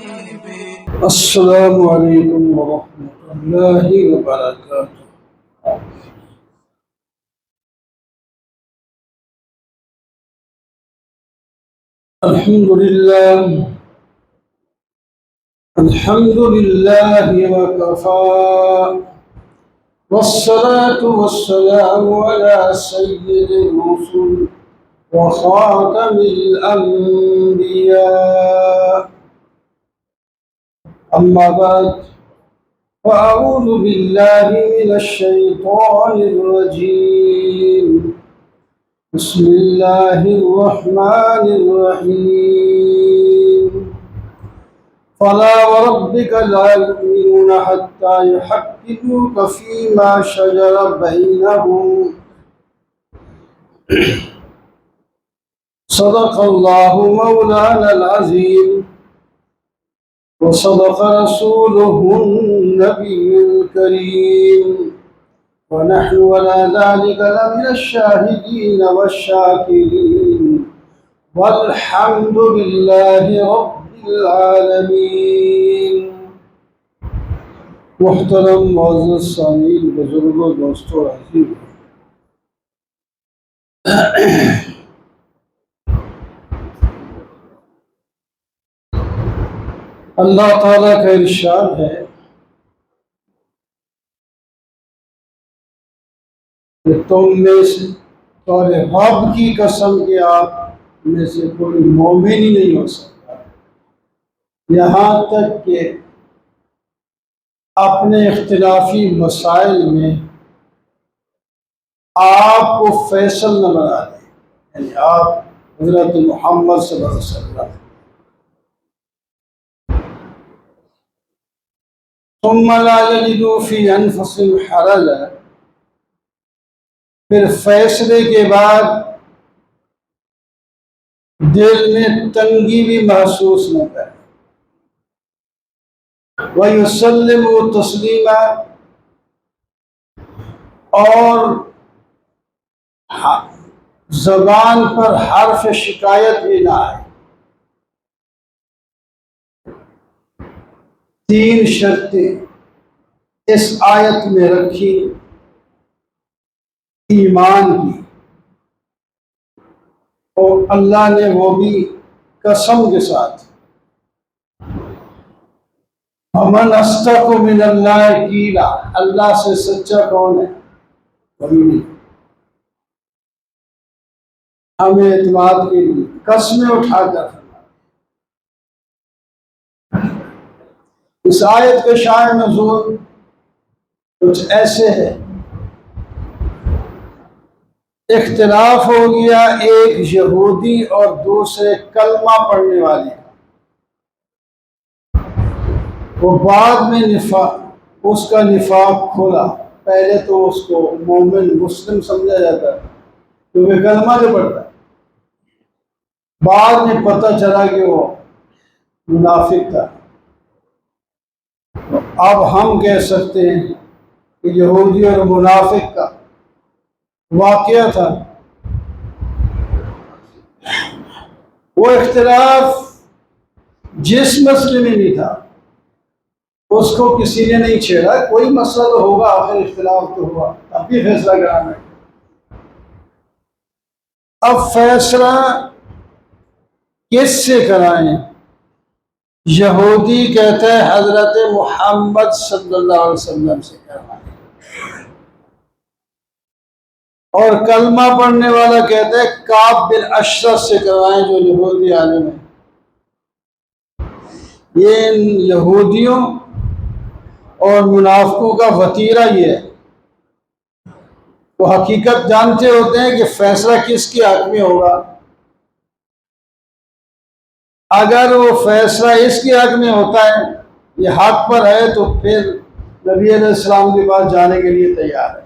السلام علیکم ورحمۃ اللہ وبرکاتہ۔ الحمد للہ وکفى والصلاة والسلام على سید الرسل وخاتم الانبیاء، اما بعد فأعوذ باللہ من الشیطان الرجیم، بسم اللہ الرحمن الرحیم۔ فلا وربك لا يؤمنون حتى يحكموك فيما شجر بينهم، صدق الله مولانا العظيم وصدق رسوله النبي الكريم، ونحن على ذلك لمن الشاهدين والشاكرين، والحمد لله رب العالمین۔ محترم معزز سامعین، بزرگوں، دوستوں، عزیز، اللہ تعالیٰ کا ارشاد ہے کہ تم میں سے اور رب کی قسم کہ آپ میں سے کوئی مومن ہی نہیں ہو سکتا یہاں تک کہ اپنے اختلافی مسائل میں آپ کو فیصل نہ بنا دیں، یعنی آپ حضرت محمد صلی اللہ علیہ وسلم ثم لا يجدوا في انفسهم حرجا، پھر فیصلے کے بعد دل میں تنگی بھی محسوس نہ کریں، وَيُسَلِّمُوا تَسْلِيمًا، اور زبان پر حرف شکایت بھی نہ آئے۔ تین شرطیں اس آیت میں رکھی ایمان کی، اور اللہ نے وہ بھی قسم کے ساتھ۔ وَمَنْ أَصْدَقُ مِنَ اللَّهِ قِيلًا، اللہ سے سچا کون ہے؟ کوئی نہیں۔ ہمیں اعتماد کے لیے قسمیں اٹھا کر اس آیت کے شائع نزول کچھ ایسے ہے، اختلاف ہو گیا ایک یہودی اور دوسرے کلمہ پڑھنے والے، وہ بعد میں اس کا نفاق کھولا۔ پہلے تو اس کو مومن مسلم سمجھا جاتا ہے کیونکہ کلمہ جو پڑھتا ہے، بعد میں پتہ چلا کہ وہ منافق تھا۔ اب ہم کہہ سکتے ہیں کہ یہودی اور منافق کا واقعہ تھا، وہ اختلاف جس مسئلے میں بھی تھا اس کو کسی نے نہیں چھیڑا، کوئی مسئلہ تو ہوگا، آخر اختلاف تو ہوا، اب بھی فیصلہ کرانا ہے۔ اب فیصلہ کس سے کرائیں؟ یہودی کہتا ہے حضرت محمد صلی اللہ علیہ وسلم سے کرائیں، اور کلمہ پڑھنے والا کہتا ہے کعب بن اشرف سے کروائیں جو یہودی عالم ہے۔ یہ ان یہودیوں اور منافقوں کا وتیرہ یہ ہے، وہ حقیقت جانتے ہوتے ہیں کہ فیصلہ کس کی حق میں ہوگا۔ اگر وہ فیصلہ اس کے حق میں ہوتا ہے، یہ حق پر ہے، تو پھر نبی علیہ السلام کے پاس جانے کے لیے تیار ہے۔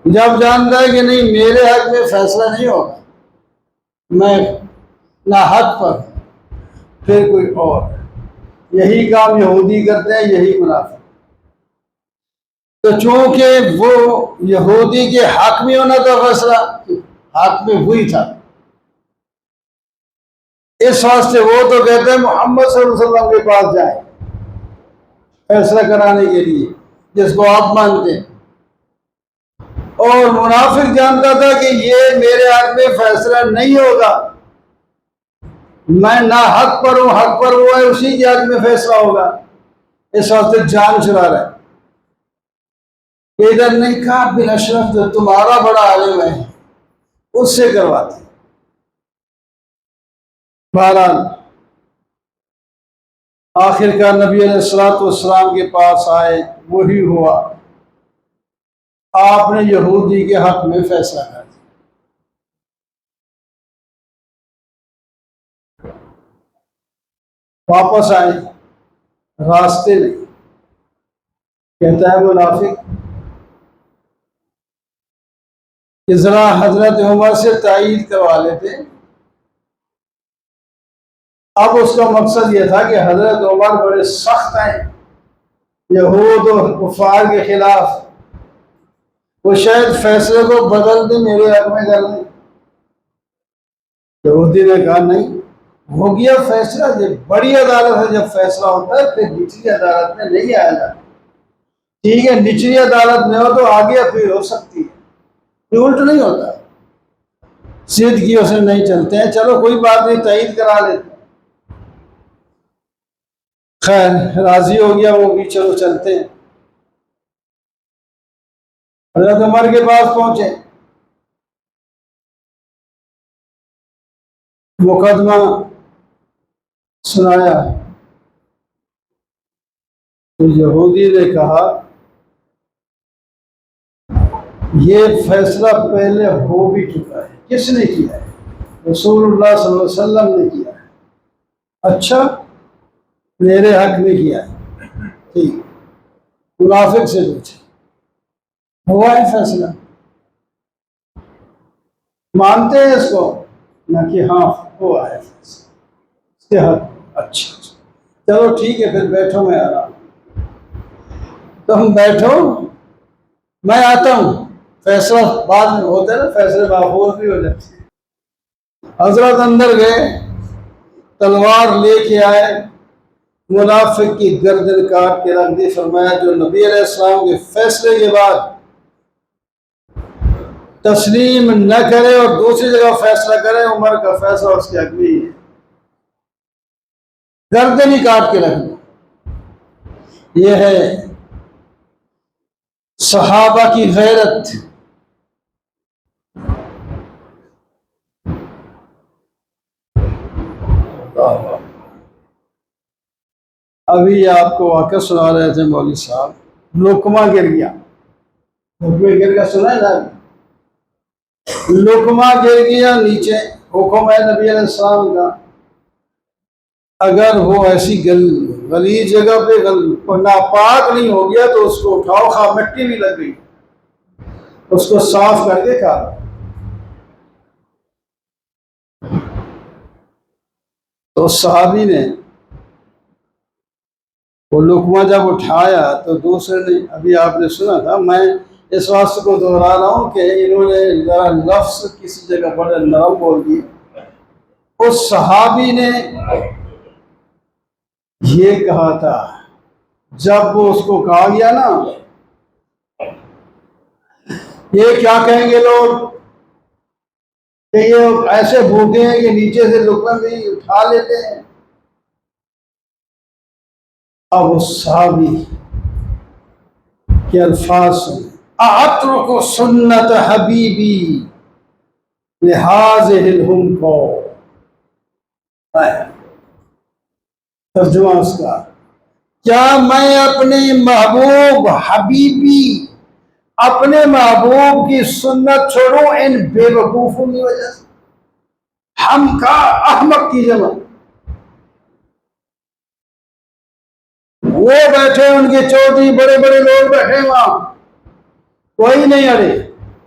جب جانتا ہے کہ نہیں میرے حق میں فیصلہ نہیں ہوگا، میں نہ حق پر، پھر کوئی اور۔ یہی کام یہودی کرتے ہیں، یہی منافق۔ تو چونکہ وہ یہودی کے حق میں ہونا تھا فیصلہ، حق میں ہوئی تھا، اس واسطے وہ تو کہتے ہیں محمد صلی اللہ علیہ وسلم کے پاس جائیں فیصلہ کرانے کے لیے، جس کو آپ مانتے ہیں۔ اور منافق جانتا تھا کہ یہ میرے حق میں فیصلہ نہیں ہوگا، میں نہ حق پر ہوں، حق پر وہ ہے اسی کے حق میں فیصلہ ہوگا، اس واسطے جان چھڑا رہا ہے۔ ادھر نہیں کہا بن اشرف جو تمہارا بڑا عالم ہے اس سے کرواتے۔ بہرحال آخر کار نبی علیہ السلام کے پاس آئے، وہی ہوا، آپ نے یہودی کے حق میں فیصلہ کر دیا۔ واپس آئے، راستے میں کہتا ہے منافق کہ ذرا حضرت عمر سے تائید کروا لیتے۔ اب اس کا مقصد یہ تھا کہ حضرت عمر بڑے سخت ہیں یہود و کفار کے خلاف، وہ شاید فیصلے کو بدل دیں، میرے حق میں کر دیں۔ یہودی نے کہا نہیں، ہو گیا فیصلہ، یہ بڑی عدالت ہے، جب فیصلہ ہوتا ہے پھر نچلی عدالت میں نہیں آیا جاتا۔ ٹھیک ہے، نچلی عدالت میں ہو تو آگے اپیل ہو سکتی ہے، یہ الٹ نہیں ہوتا، سیدھیوں سے نہیں چلتے ہیں، چلو کوئی بات نہیں، تائید کرا لیتے۔ خیر راضی ہو گیا وہ بھی، چلو چلتے ہیں۔ حضرت عمر کے پاس پہنچے، مقدمہ سنایا تو یہودی نے کہا یہ فیصلہ پہلے ہو بھی چکا ہے۔ کس نے کیا ہے؟ رسول اللہ صلی اللہ علیہ وسلم نے کیا ہے۔ اچھا، میرے حق میں کیا ہے، ٹھیک۔ منافق سے پوچھے ہوا ہے فیصلہ، مانتے ہیں اس کو؟ نہ کہ ہاں ہوا ہے فیصلہ اس کے حق۔ اچھا چلو ٹھیک ہے، پھر بیٹھو، میں آ رہا ہوں۔ تم بیٹھو، میں آتا ہوں، فیصلہ بعد میں ہوتا ہے نا، فیصلے معقول بھی ہو جاتے ہیں۔ حضرت اندر گئے، تلوار لے کے آئے، منافق کی گردن کاٹ کے رکھ دی۔ فرمایا جو نبی علیہ السلام کے فیصلے کے بعد تسلیم نہ کرے اور دوسری جگہ فیصلہ کرے، عمر کا فیصلہ اس کے حق میں ہی ہے، گردن ہی کاٹ کے رکھ دی۔ یہ ہے صحابہ کی غیرت۔ ابھی آپ کو واقعہ سنا رہے تھے مولوی صاحب، لقمہ گر گیا، لقمہ گر گیا، سنا ہے نا؟ لقمہ گر گیا نیچے، حکم ہے نبی علیہ السلام کا اگر وہ ایسی غلیظ جگہ پہ ناپاک نہیں ہو گیا تو اس کو اٹھاؤ، خواہ مٹی بھی لگ گئی اس کو صاف کر کے کھاؤ۔ تو صحابی نے وہ لقمہ جب اٹھایا تو دوسرے نے، ابھی آپ نے سنا تھا، میں اس واسطے کو دہرا رہا ہوں کہ انہوں نے ذرا لفظ کسی جگہ بڑے نرم بول دیے۔ اس صحابی نے یہ کہا تھا جب وہ اس کو کہا گیا نا، یہ کیا کہیں گے لوگ کہ یہ ایسے بھوکے ہیں کہ نیچے سے لقمہ بھی اٹھا لیتے ہیں۔ اب اس صحابی کے الفاظ سنیں، اَأَتْرُكُ سُنَّتَ حَبِيبِي لِهَٰذِهِ الْحُمْقِ۔ ترجمہ اس کا، کیا میں اپنے محبوب حبیبی، اپنے محبوب کی سنت چھوڑوں ان بے وقوفوں کی وجہ سے؟ ہم کا احمق کی جمع، وہ بیٹھے ان کے چوٹی، بڑے بڑے لوگ بیٹھے وہاں، کوئی نہیں اڑے۔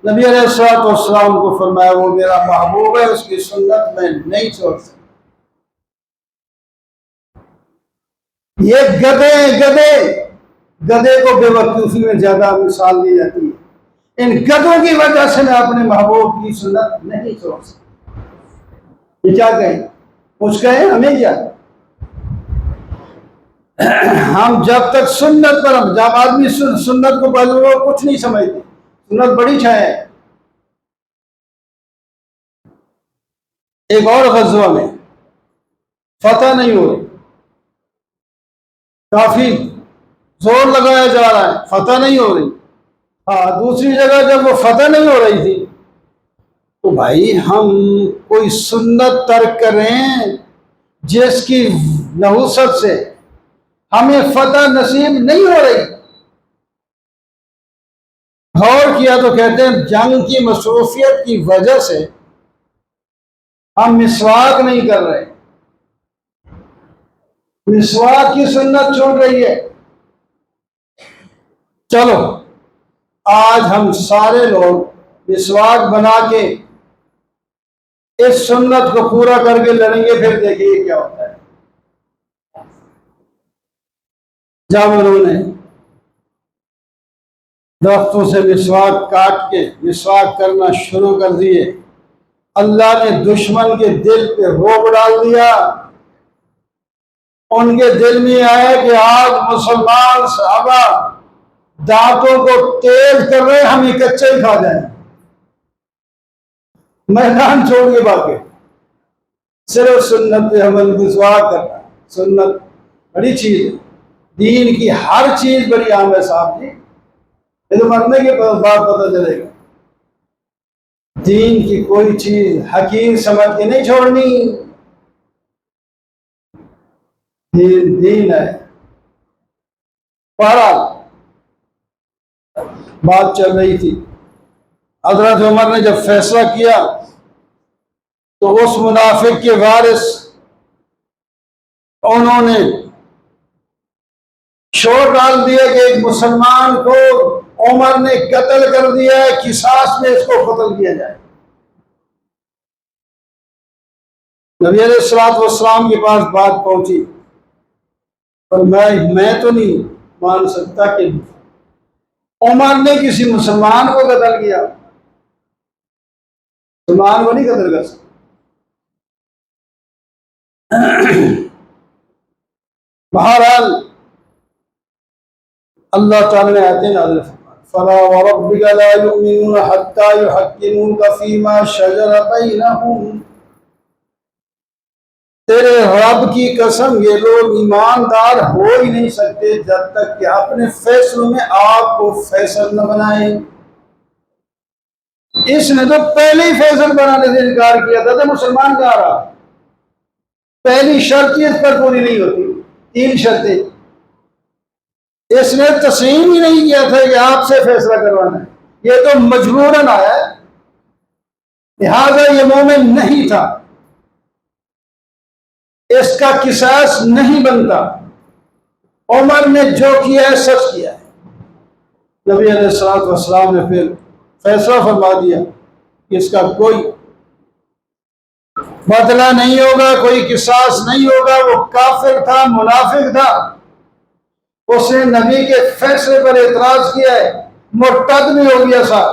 نبی علیہ السلام کو فرمایا وہ میرا محبوب ہے، اس کی سنت میں نہیں چھوڑ سکتا۔ یہ گدھے کو بے وقوفی میں زیادہ مثال دی جاتی ہے، ان گدھوں کی وجہ سے میں اپنے محبوب کی سنت نہیں چھوڑ سکتا۔ یہ کیا کہیں؟ کچھ کہیں ہمیں کیا، ہم جب تک سنت پر، ہم جب آدمی سنت کو پہلے وہ کچھ نہیں سمجھتے، سنت بڑی چھایا ہے۔ ایک اور غزوہ میں فتح نہیں ہو رہی، کافی زور لگایا جا رہا ہے، فتح نہیں ہو رہی۔ ہاں، دوسری جگہ جب وہ فتح نہیں ہو رہی تھی تو بھائی ہم کوئی سنت ترک کریں جس کی نحوست سے ہمیں فتح نصیب نہیں ہو رہی۔ غور کیا تو کہتے ہیں جنگ کی مصروفیت کی وجہ سے ہم مسواک نہیں کر رہے، مسواک کی سنت چھوٹ رہی ہے۔ چلو آج ہم سارے لوگ مسواک بنا کے اس سنت کو پورا کر کے لڑیں گے، پھر دیکھیے کیا ہوتا ہے۔ جب انہوں نے درختوں سے مسواک کاٹ کے مسواک کرنا شروع کر دیے، اللہ نے دشمن کے دل پہ روب ڈال دیا۔ ان کے دل میں آیا کہ آج مسلمان صحابہ دانتوں کو تیز کر رہے، ہم یہ کچے ہی کھا جائیں، میدان چھوڑ کے باقی صرف سنت پہ عمل، مسواک کرنا۔ سنت بڑی چیز ہے، دین کی ہر چیز بڑی اہم ہے صاحب جی، یہ تو مرنے کے بعد پتہ چلے گا۔ دین کی کوئی چیز حقیر سمجھ کے نہیں چھوڑنی، دین دین ہے۔ بہرحال بات چل رہی تھی، حضرت عمر نے جب فیصلہ کیا تو اس منافق کے وارث انہوں نے شور ڈال دیا کہ ایک مسلمان کو عمر نے قتل کر دیا ہے، قصاص میں اس کو قتل کیا جائے۔ نبی علیہ الصلوۃ والسلام کے پاس بات پہنچی، اور میں تو نہیں مان سکتا کہ عمر نے کسی مسلمان کو قتل کیا، مسلمان کو نہیں قتل کر سکتا۔ بہرحال اللہ تعالیٰ نے آیتیں نازل فرمائیں، فَلَا وَرَبِّكَ لَا يُؤْمِنُونَ حَتَّىٰ يُحَكِّمُوكَ فِي مَا شَجَرَ بَيْنَهُمْ، تیرے رب کی قسم یہ لوگ ایماندار ہو ہی نہیں سکتے جب تک کہ اپنے فیصلوں میں آپ کو فیصل نہ بنائیں۔ اس نے تو پہلے ہی فیصل بنانے سے انکار کیا تھا تو مسلمان کہاں رہا۔ پہلی شرط اس پر پوری نہیں ہوتی، 3 شرطیں اس نے تسلیم ہی نہیں کیا تھا کہ آپ سے فیصلہ کروانا ہے، یہ تو مجبوراً آیا ہے، لہذا یہ مومن نہیں تھا، اس کا قصاص نہیں بنتا۔ عمر نے جو کیا ہے سچ کیا ہے۔ نبی علیہ الصلوۃ والسلام نے پھر فیصلہ فرما دیا کہ اس کا کوئی بدلہ نہیں ہوگا، کوئی قصاص نہیں ہوگا۔ وہ کافر تھا، منافق تھا، اس نے نبی کے فیصلے پر اعتراض کیا ہے، مرتد بھی ہو گیا صاحب۔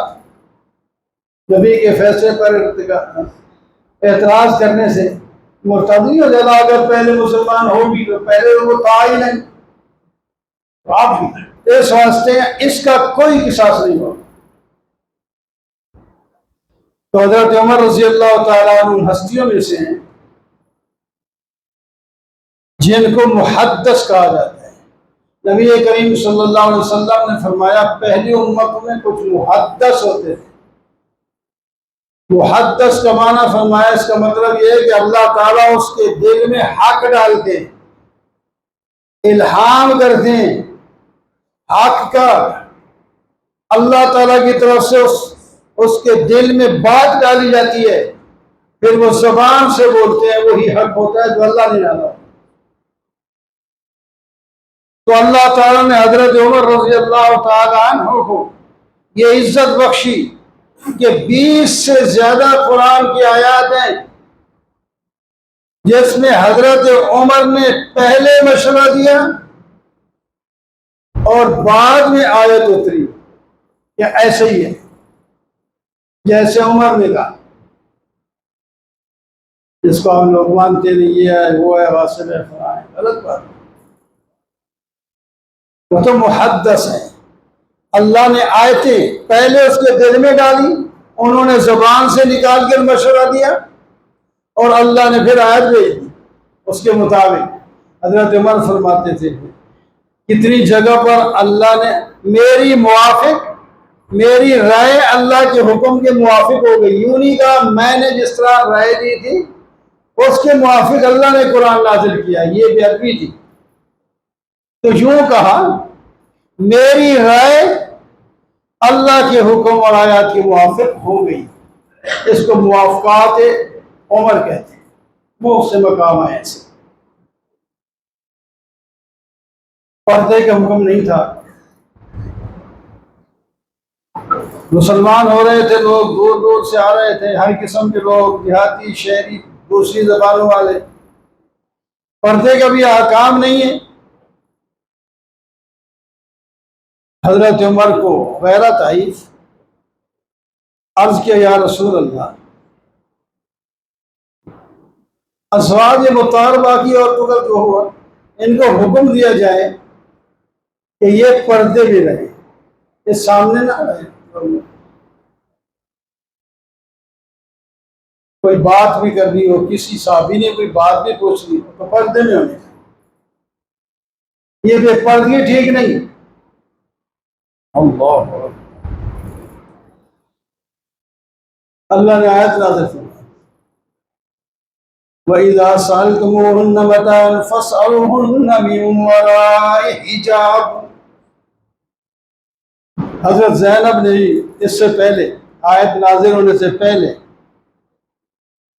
نبی کے فیصلے پر اعتراض کرنے سے مرتد نہیں ہو جاتا، اگر پہلے مسلمان ہو بھی تو پہلے وہ تھا ہی نہیں، آپ بھی اس واسطے اس کا کوئی قصاص نہیں ہوگا۔ تو حضرت عمر رضی اللہ تعالیٰ عنہ ہستیوں میں سے ہیں جن کو محدث کہا جاتا ہے۔ نبی کریم صلی اللہ علیہ وسلم نے فرمایا پہلی امت میں کچھ محدث ہوتے تھے۔ محدث کا معنی فرمایا، اس کا مطلب یہ ہے کہ اللہ تعالیٰ اس کے دل میں حق ڈالتے ہیں، الہام کرتے ہیں حق کا، اللہ تعالیٰ کی طرف سے اس کے دل میں بات ڈالی جاتی ہے، پھر وہ زبان سے بولتے ہیں، وہی حق ہوتا ہے جو اللہ نے ڈالا۔ تو اللہ تعالیٰ نے حضرت عمر رضی اللہ تعالیٰ عنہ کو یہ عزت بخشی کہ 20 سے زیادہ قرآن کی آیات ہیں جس میں حضرت عمر نے پہلے مشورہ دیا اور بعد میں آیت اتری، یا ایسے ہی ہے جیسے عمر نے کہا۔ جس کو ہم لوگ مانتے نہیں، یہ ہے وہ ہے، واصل ہے، فلاں ہے، غلط بات ہے۔ وہ تو محدث ہے، اللہ نے آیتیں پہلے اس کے دل میں ڈالی، انہوں نے زبان سے نکال کر مشورہ دیا، اور اللہ نے پھر آیت بھیج دی اس کے مطابق۔ حضرت عمر فرماتے تھے کتنی جگہ پر اللہ نے میری موافق، میری رائے اللہ کے حکم کے موافق ہو گئی، یوں نہیں کہا میں نے جس طرح رائے دی تھی اس کے موافق اللہ نے قرآن نازل کیا، یہ بے ادبی تھی۔ تو یوں کہا میری رائے اللہ کے حکم اور آیات کے موافق ہو گئی، اس کو موافقات عمر کہتے ہیں، وہ اس سے مقام ہے۔ ایسے پردے کا حکم نہیں تھا، مسلمان ہو رہے تھے لوگ، دور دور سے آ رہے تھے، ہر قسم کے لوگ، دیہاتی، شہری، دوسری زبانوں والے، پردے کا بھی احکام نہیں ہے۔ حضرت عمر کو غیرت آئی، عرض کیا یا رسول اللہ، ازواج مطہر باقی عورتوں کا جو ہوا، ان کو حکم دیا جائے کہ یہ پردے بھی رہے، یہ سامنے نہ رہے، کوئی بات بھی کرنی ہو، کسی صحابی نے کوئی بات بھی پوچھنی ہو تو پردے میں ہونے چاہیے، یہ بے پردگی ٹھیک نہیں۔ اللہ اللہ نے آیت نازل فرمائی وَإِذَا سَأَلْتُمُوهُنَّ مَتَاعًا فَاسْأَلُوهُنَّ مِنْ وَرَاءِ حِجَابٍ۔ حضرت زینب نے اس سے پہلے، آیت نازل ہونے سے پہلے،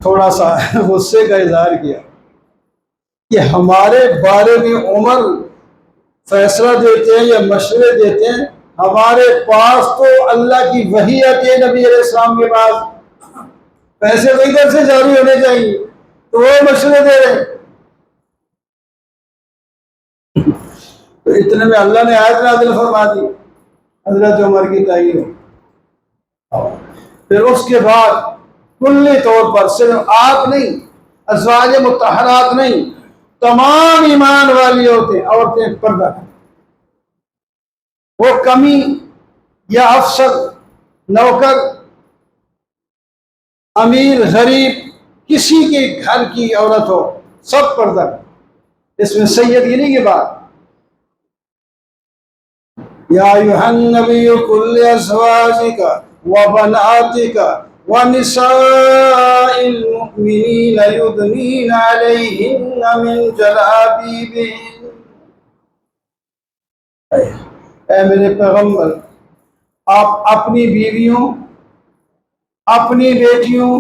تھوڑا سا غصے کا اظہار کیا کہ ہمارے بارے میں عمر فیصلہ دیتے ہیں یا مشورے دیتے ہیں، ہمارے پاس تو اللہ کی وحی آتی ہے نبی علیہ السلام کے پاس، پیسے تو ادھر سے جاری ہونے چاہیے، تو وہ مشورے دے رہے ہیں۔ تو اتنے میں اللہ نے آیت نازل فرما دی، حضرت عمر کی تعین ہو۔ پھر اس کے بعد کلی طور پر صرف آپ نہیں، ازواج مطہرات نہیں، تمام ایمان والی عورتیں پردہ کریں، وہ کمی یا افسر، نوکر، امیر، غریب، کسی کے گھر کی عورت ہو، سب پردہ کریں۔ اس میں سید گیری کی بات، یا ایھا النبی قل لازواجک وبناتک ونساء المؤمنین یدنین علیہن من جلابیبہن۔ اے میرے پیغمبر، آپ اپنی بیویوں، اپنی بیٹیوں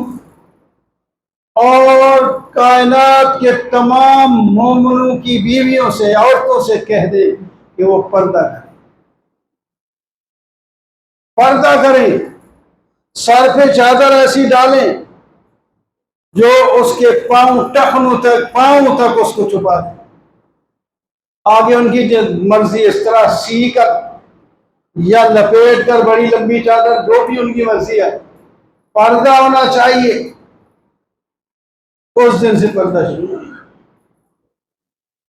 اور کائنات کے تمام مومنوں کی بیویوں سے، عورتوں سے کہہ دے کہ وہ پردہ کریں، پردہ کریں، سر پہ چادر ایسی ڈالیں جو اس کے ٹخنوں تک، پاؤں تک اس کو چھپا دے، آگے ان کی مرضی اس طرح سی کر یا لپیٹ کر بڑی لمبی چادر، جو بھی ان کی مرضی ہے، پردہ ہونا چاہیے۔ اس دن سے پردہ شروع۔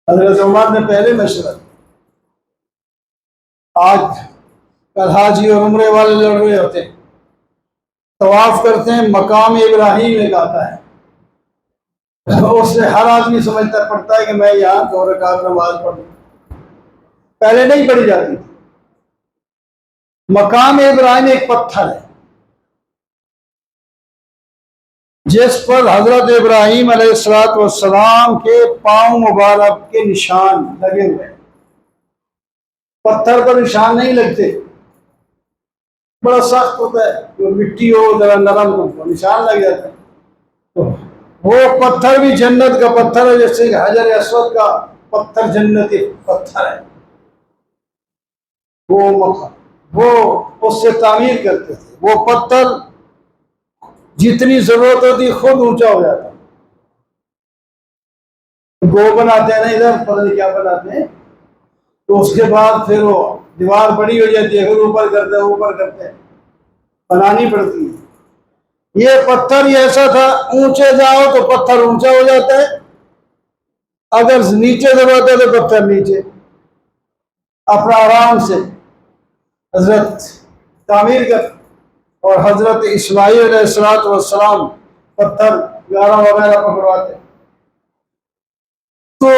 حضرت عمر نے پہلے مشورہ، آج کل حاجی اور عمرے والے لڑ رہے ہوتے ہیں، طواف کرتے ہیں، مقام ابراہیم ایک آتا ہے، اس سے ہر آدمی سمجھتا پڑتا ہے کہ میں یہاں 2 رکعت نماز پڑھوں، پہلے نہیں پڑھی جاتی تھی۔ مقام ابراہیم ایک پتھر ہے جس پر حضرت ابراہیم علیہ السلام کے پاؤں مبارک کے نشان لگے ہوئے ہیں، پتھر پر نشان نہیں لگتے، بڑا سخت ہوتا ہے، جو مٹی ہو ذرا نرم ہو نشان لگ جاتا ہے۔ تو وہ پتھر بھی جنت کا پتھر ہے، جیسے کہ حجر اسود کا پتھر جنتی پتھر ہے، وہ اس سے تعمیر کرتے تھے، وہ پتھر جتنی ضرورت ہوتی خود اونچا ہو جاتا، گو بناتے ہیں نا ادھر، پتہ نہیں کیا بناتے ہیں، تو اس کے بعد پھر وہ دیوار بڑی ہو جاتی ہے، پھر اوپر کرتے ہیں بنانی پڑتی ہے۔ یہ پتھر ہی ایسا تھا، اونچے جاؤ تو پتھر اونچا ہو جاتا ہے، اگر نیچے دباتے تو پتھر نیچے، اپنا آرام سے حضرت تعمیر کر. اور حضرت اسماعیل علیہ السلام پتھر گارا وغیرہ پکڑواتے. تو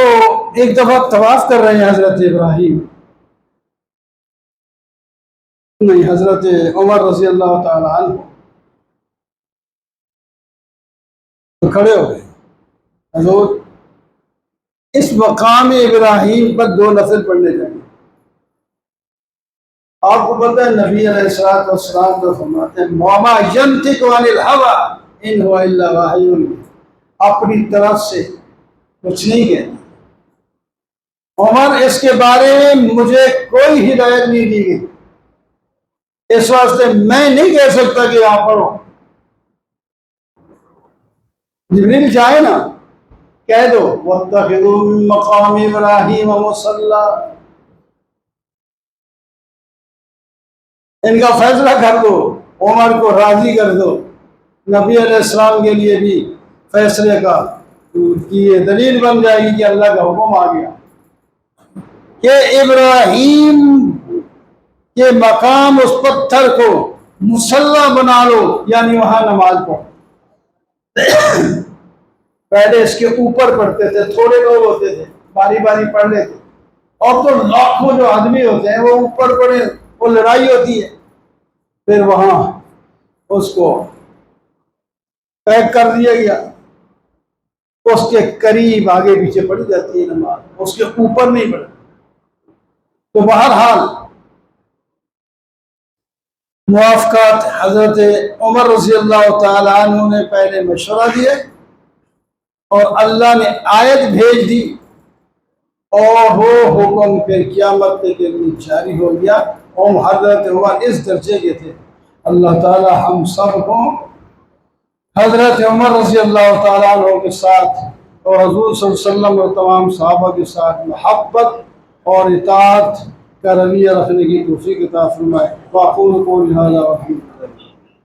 ایک دفعہ طواف کر رہے ہیں حضرت ابراہیم، نہیں حضرت عمر رضی اللہ تعالی عنہ، تو کھڑے ہو گئے. حضور اس مقام ابراہیم پر 2 نفل پڑھنے چاہیے. آپ کو پتہ ہے نبی علیہ السلام تو فرماتے ہیں وَمَا يَنْطِقُ عَنِ الْهَوَىٰ إِنْ هُوَ إِلَّا وَحْيٌ، اپنی طرف سے کچھ نہیں کہتا. عمر اس کے بارے میں مجھے کوئی ہدایت نہیں دی گئی، اس واسطے میں نہیں کہہ سکتا کہ آپ پڑھو. جبریل چاہے نا کہہ دو وَاتَّخِذُوا مِن مَّقَامِ إِبْرَاهِيمَ مُصَلًّى، ان کا فیصلہ کر دو، عمر کو راضی کر دو. نبی علیہ السلام کے لیے بھی فیصلے کا کی یہ دلیل بن جائے گی کہ اللہ کا حکم آ گیا کہ ابراہیم کے مقام اس پتھر کو مصلی بنا لو، یعنی وہاں نماز پڑھو. پہلے اس کے اوپر پڑھتے تھے، تھوڑے لوگ ہوتے تھے باری باری پڑھ لیتے، اور تو لاکھوں جو آدمی ہوتے ہیں وہ اوپر پڑھے، وہ لڑائی ہوتی ہے. پھر وہاں اس کو پیک کر دیا گیا، اس کے قریب آگے پیچھے پڑھی جاتی ہے نماز، اس کے اوپر نہیں پڑھتی. تو بہرحال موافقات حضرت عمر رضی اللہ تعالی عنہ نے پہلے مشورہ دیا، اور اللہ نے آیت بھیج دی، اور وہ حکم پھر قیامت کے لیے جاری ہو گیا. اور حضرت عمر اس درجے کے تھے. اللہ تعالی ہم سب کو حضرت عمر رضی اللہ تعالیٰ عنہ کے ساتھ اور حضور صلی اللہ علیہ وسلم اور تمام صحابہ کے ساتھ محبت اور اطاعت کا رویہ رکھنے کی توفیق عطا فرمائے. واقول قولی ھذا